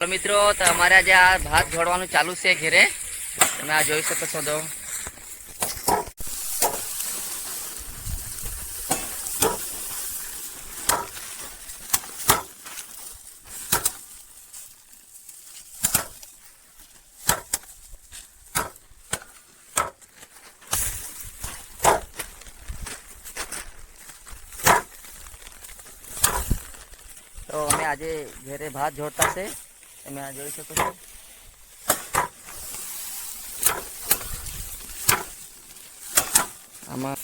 તો મિત્રો તમારે આજે આ ભાત જોડવાનું ચાલુ છે ઘેરે તમે આ જોઈ શકો છો. તો અમે આજે ઘેરે ભાત જોડતા છે તમે આ જોઈ શકો છો. આમાં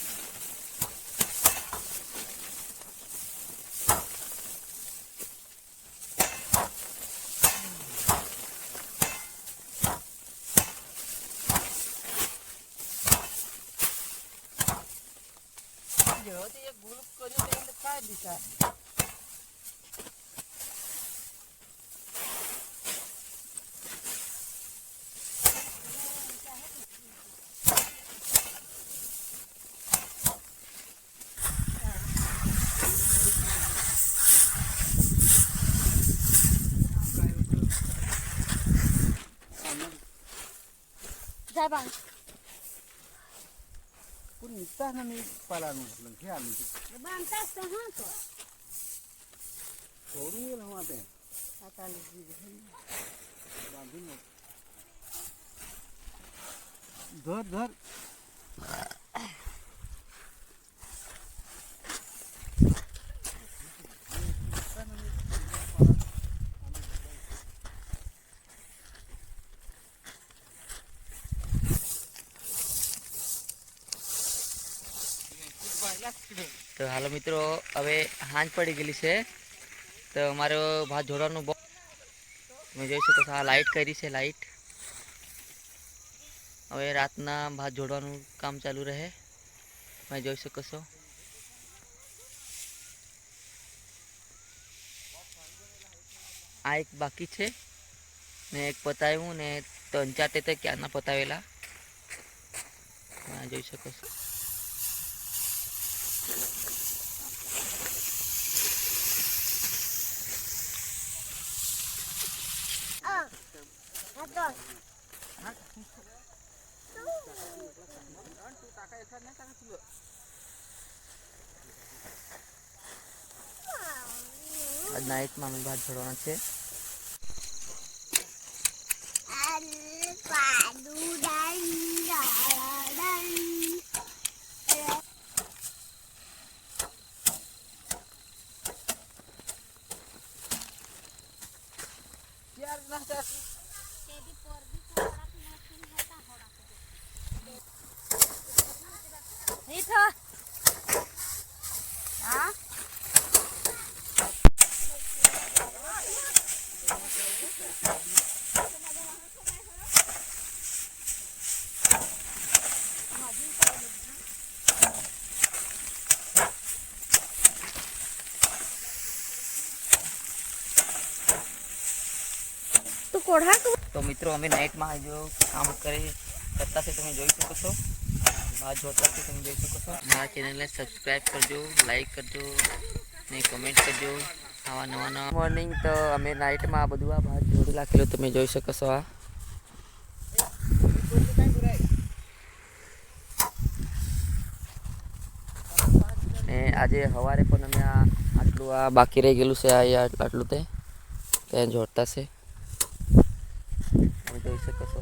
Bang. Pun nita na may palano lang kaya ni. Bang tas to ha to. Soru lang mate. Tatali ji. Bandhin mo. Dhar. તો હાલો મિત્રો હવે હાંજ પડી ગયેલી છે તો અમારો ભાત જોડવાનું તમે જોઈ શકો છો. આ લાઈટ કરી છે લાઈટ. હવે રાતના ભાત જોડવાનું કામ ચાલુ રહે તમે જોઈ શકો છો. આ એક બાકી છે ને એક પતાવ્યું ને 3-4 તે ક્યારના પતાવેલા જોઈ શકો છો. આજ નાઇટમાં અમે ભાત જોડવાના છે. તો મિત્રો અમે નાઇટમાં જો કામ કરતા છે તમે જોઈ શકો છો. ભાત જોડતા છે તમે જોઈ શકો છો. મારા ચેનલને સબસ્ક્રાઈબ કરજો, લાઈક કરજો ને કમેન્ટ કરજો. આવા નવા મોર્નિંગ તો અમે નાઇટમાં આ બધું આ ભાત જોડી નાખેલું તમે જોઈ શકો છો. આ ને આજે સવારે પણ અમે આટલું આ બાકી રહી ગયેલું છે. આ આટલું તે જોડતા છે જોઈ શકો છો.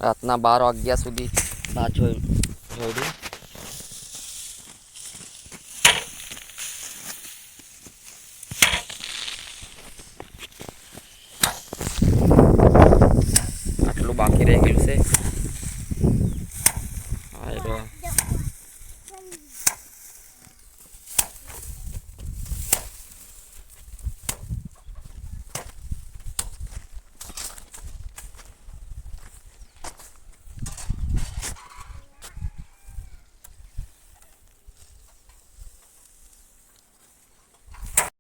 રાતના 12 વાગ્યા સુધી ભાત જોડ્યું.